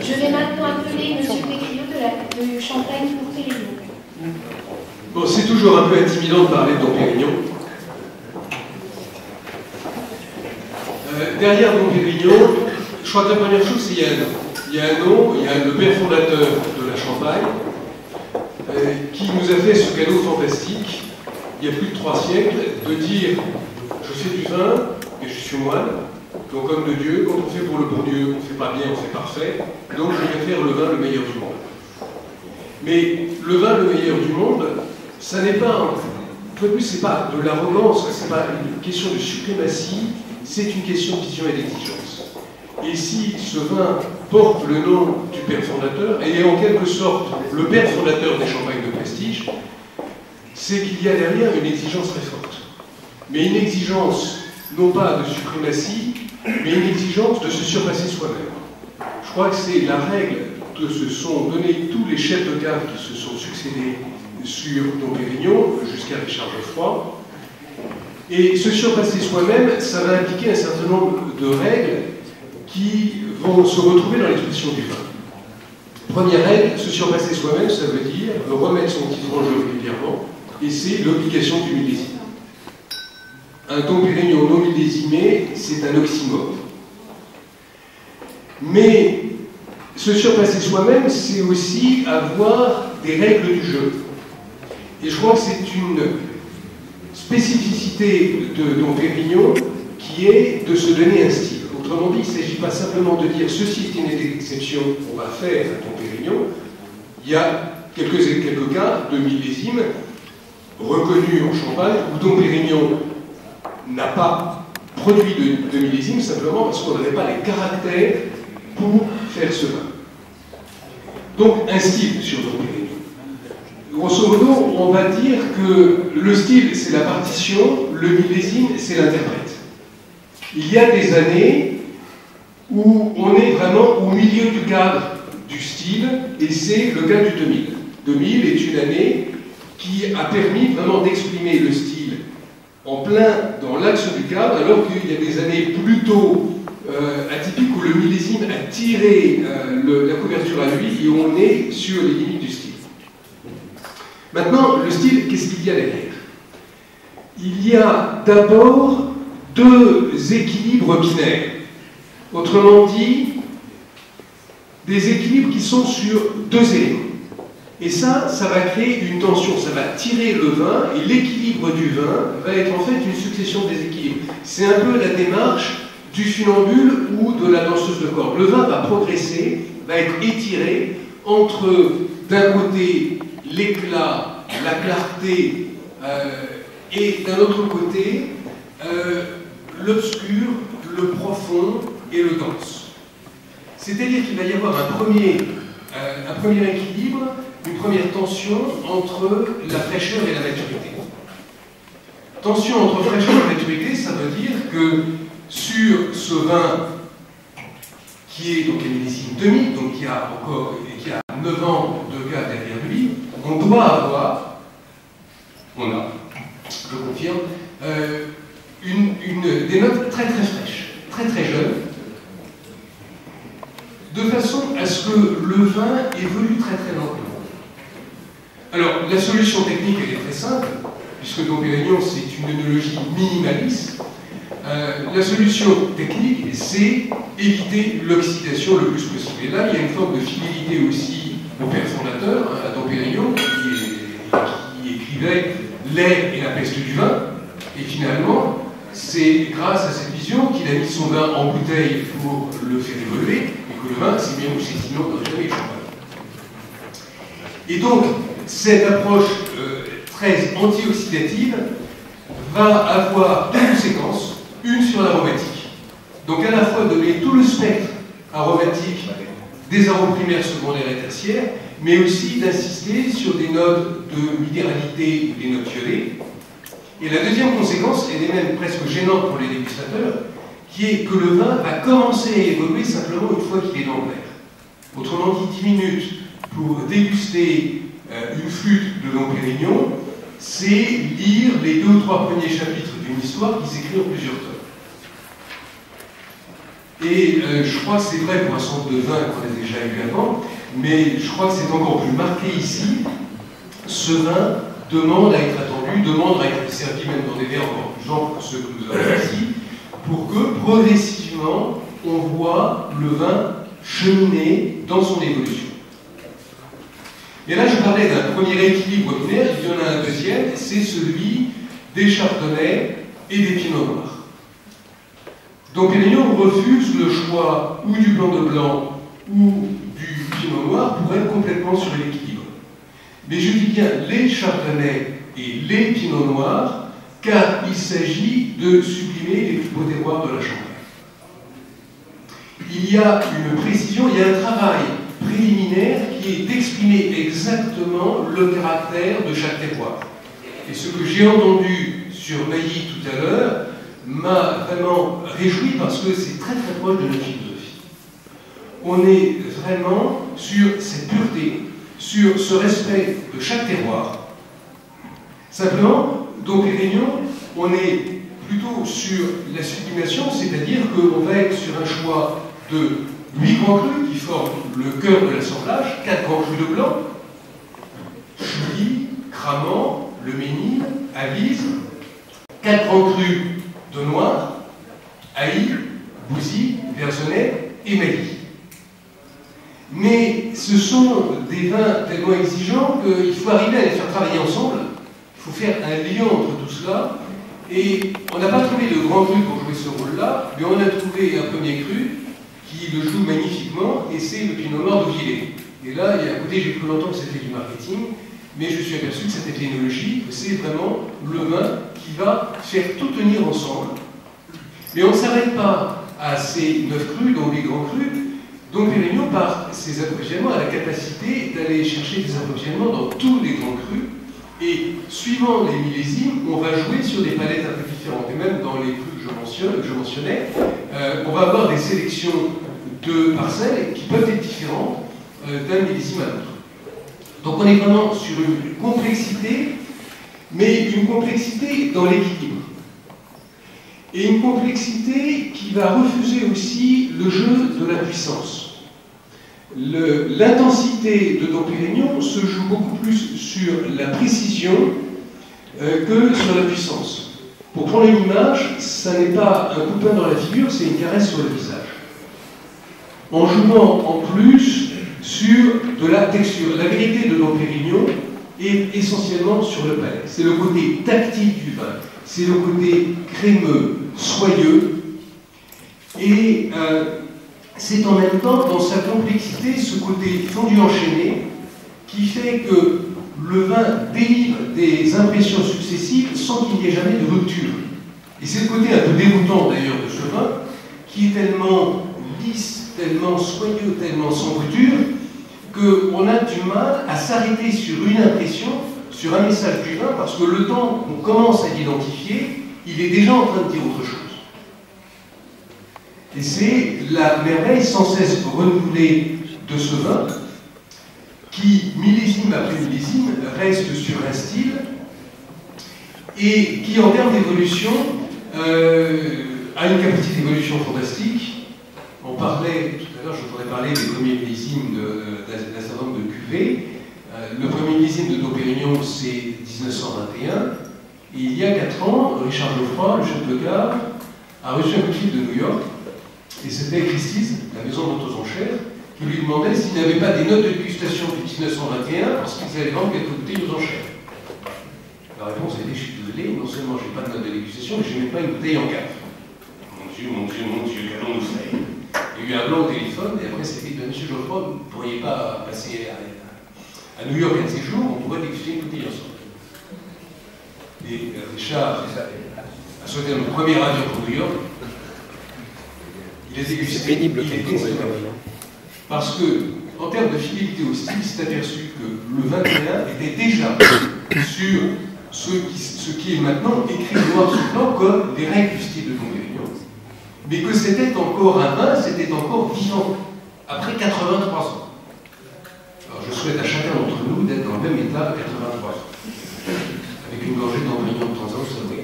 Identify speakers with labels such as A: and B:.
A: Je vais maintenant appeler M. Pécriot de Champagne pour Pérignon.
B: Bon, c'est toujours un peu intimidant de parler de Dom Pérignon. Derrière Dom Pérignon, je crois que la première chose, c'est qu'il y a un nom. Il y a un nom, il y a le père fondateur de la Champagne, qui nous a fait ce cadeau fantastique, il y a plus de 3 siècles, de dire « je fais du vin et je suis moine, donc homme de Dieu, quand on fait pour le bon Dieu, on ne fait pas bien, on fait parfait, donc je vais faire le vin le meilleur du monde. » Mais le vin le meilleur du monde, ça n'est pas, une fois de plus, c'est pas de l'arrogance, c'est pas une question de suprématie, c'est une question de vision et d'exigence. Et si ce vin porte le nom du père fondateur, et est en quelque sorte le père fondateur des champagnes de prestige, c'est qu'il y a derrière une exigence très forte. Mais une exigence, non pas de suprématie, mais une exigence de se surpasser soi-même. Je crois que c'est la règle que se sont donnés tous les chefs de cave qui se sont succédés sur Dom Pérignon, jusqu'à Richard Geoffroy. Et se surpasser soi-même, ça va impliquer un certain nombre de règles qui vont se retrouver dans l'expression du vin. Première règle, se surpasser soi-même, ça veut dire remettre son titre en jeu régulièrement, et c'est l'obligation du millésime. Un Dom Pérignon non millésimé, c'est un oxymore. Mais se surpasser soi-même, c'est aussi avoir des règles du jeu. Et je crois que c'est une spécificité de Dom Pérignon qui est de se donner un style. Autrement dit, il ne s'agit pas simplement de dire ceci est une exception, on va faire à Dom Pérignon. Il y a quelques cas de millésimes reconnus en Champagne où Dom Pérignon n'a pas produit de millésime simplement parce qu'on n'avait pas les caractères pour faire ce vin. Donc un style sur Dom Pérignon. Grosso modo, on va dire que le style c'est la partition, le millésime c'est l'interprète. Il y a des années où on est vraiment au milieu du cadre du style, et c'est le cas du 2000. 2000 est une année qui a permis vraiment d'exprimer le style en plein dans l'axe du cadre, alors qu'il y a des années plutôt atypiques où le millésime a tiré la couverture à lui et on est sur les limites du style. Maintenant, le style, qu'est-ce qu'il y a derrière? Il y a d'abord 2 équilibres binaires. Autrement dit, des équilibres qui sont sur 2 éléments. Et ça va créer une tension, ça va tirer le vin, et l'équilibre du vin va être en fait une succession de déséquilibres. C'est un peu la démarche du funambule ou de la danseuse de corde. Le vin va progresser, va être étiré entre, d'un côté, l'éclat, la clarté, et d'un autre côté, l'obscur, le profond et le dense. C'est-à-dire qu'il va y avoir un premier équilibre, une première tension entre la fraîcheur et la maturité. Tension entre fraîcheur et maturité, ça veut dire que sur ce vin qui est donc un millésime 2000, donc qui a 9 ans de gars derrière lui, on doit avoir, je confirme, des notes très très fraîches, très très jeunes, de façon à ce que le vin évolue très très lentement. Alors, la solution technique, elle est très simple, puisque Dom Pérignon, c'est une œnologie minimaliste. La solution technique, c'est éviter l'oxydation le plus possible. Et là, il y a une forme de fidélité aussi au père fondateur, à Dom Pérignon, qui écrivait « L'air et la peste du vin ». Et finalement, c'est grâce à cette vision qu'il a mis son vin en bouteille pour le faire évoluer, et que le vin, c'est bien ou c'est sinon dans jamais le champagne. Et donc, cette approche très anti-oxydative va avoir 2 conséquences, une sur l'aromatique. Donc à la fois donner tout le spectre aromatique des arômes primaires, secondaires et tertiaires, mais aussi d'insister sur des notes de minéralité ou des notes iodées. Et la deuxième conséquence, elle est même presque gênante pour les dégustateurs, qui est que le vin va commencer à évoluer simplement une fois qu'il est dans l'air. Autrement dit, 10 minutes pour déguster une flûte de Dom Pérignon, c'est lire les 2 ou 3 premiers chapitres d'une histoire qui s'écrit en plusieurs tomes. Et je crois que c'est vrai pour un centre de vin qu'on a déjà eu avant, mais je crois que c'est encore plus marqué ici. Ce vin demande à être attendu, demande à être servi même dans des verres encore plus amples que ceux que nous avons ici, pour que progressivement on voit le vin cheminer dans son évolution. Et là, je parlais d'un premier équilibre binaire, il y en a un deuxième, c'est celui des chardonnays et des pinots noirs. Dom Pérignon refuse le choix ou du blanc de blanc ou du pinot noir pour être complètement sur l'équilibre. Mais je dis bien les chardonnays et les pinots noirs, car il s'agit de sublimer les plus beaux terroirs de la Champagne. Il y a une précision, il y a un travail préliminaire qui est d'exprimer exactement le caractère de chaque terroir. Et ce que j'ai entendu sur Mailly tout à l'heure m'a vraiment réjoui parce que c'est très très proche de notre philosophie. On est vraiment sur cette pureté, sur ce respect de chaque terroir. Simplement, Dom Pérignon, on est plutôt sur la sublimation, c'est-à-dire qu'on va être sur un choix de 8 grands crus qui forment le cœur de l'assemblage, 4 grands crus de blanc, Chully, Cramant, Le Mesnil, Avise, 4 grands crus de noir, Haï, Bouzy, Verzenay et Mailly. Mais ce sont des vins tellement exigeants qu'il faut arriver à les faire travailler ensemble, il faut faire un lien entre tout cela, et on n'a pas trouvé de grand cru pour jouer ce rôle-là, mais on a trouvé un premier cru qui le joue magnifiquement, et c'est le Pinot Noir de Villers. Et là, à côté, j'ai cru longtemps que c'était du marketing, mais je suis aperçu que c'était l'énologie, que c'est vraiment le vin qui va faire tout tenir ensemble. Mais on ne s'arrête pas à ces 9 crus, donc les grands crus. Dom Pérignon, par ses approvisionnements, a la capacité d'aller chercher des approvisionnements dans tous les grands crus. Et suivant les millésimes, on va jouer sur des palettes un peu différentes. Et même dans les crus que je mentionnais, on va avoir des sélections de parcelles qui peuvent être différentes d'un millésime à l'autre. Donc on est vraiment sur une complexité, mais une complexité dans l'équilibre. Et une complexité qui va refuser aussi le jeu de la puissance. L'intensité de Dom Pérignon se joue beaucoup plus sur la précision que sur la puissance. Pour prendre une image, ça n'est pas un coup de poing dans la figure, c'est une caresse sur le visage. En jouant en plus sur de la texture. La vérité de Dom Pérignon est essentiellement sur le palais. C'est le côté tactile du vin, c'est le côté crémeux, soyeux, et c'est en même temps, dans sa complexité, ce côté fondu enchaîné qui fait que le vin délivre des impressions successives sans qu'il n'y ait jamais de rupture. Et c'est le côté un peu déroutant d'ailleurs de ce vin, qui est tellement lisse, tellement soyeux, tellement sans rupture, qu'on a du mal à s'arrêter sur une impression, sur un message du vin, parce que le temps qu'on commence à l'identifier, il est déjà en train de dire autre chose. Et c'est la merveille sans cesse renouvelée de ce vin, qui, millésime après millésime, reste sur un style, et qui, en termes d'évolution, a une capacité d'évolution fantastique. On parlait, tout à l'heure, je voudrais parler des premiers millésimes d'un certain nombre de cuvées. Le premier millésime de Dom Pérignon, c'est 1921. Et il y a 4 ans, Richard Geoffroy, le chef de gare, a reçu un coup de fil de New York. Et c'était Christie's, la maison d'autos enchères, qui lui demandait s'il n'avait pas des notes de dégustation de 1921 parce qu'ils allaient vendre quelques bouteilles aux enchères. La réponse était: je suis désolé, non seulement je n'ai pas de notes de dégustation, mais je n'ai même pas une bouteille en cave. Mon Dieu, mon Dieu, mon Dieu, qu'allons-nous faire? Il y a eu un blanc au téléphone, et après c'était: monsieur Geoffroy, vous ne pourriez pas passer à New York un de ces jours, on pourrait déguster une bouteille ensemble. Et Richard a sauté dans le premier avion pour New York. Il a dégusté.
C: C'est pénible
B: il
C: comme trouver,
B: parce que, en termes de fidélité au style, c'est aperçu que le 21 était déjà sur ce qui est maintenant écrit noir sur blanc comme des règles du style de Dom Pérignon, mais que c'était encore un vin, c'était encore vivant, après 83 ans. Alors je souhaite à chacun d'entre nous d'être dans le même état à 83 ans, avec une gorgée de Dom Pérignon de temps en temps, ça oui.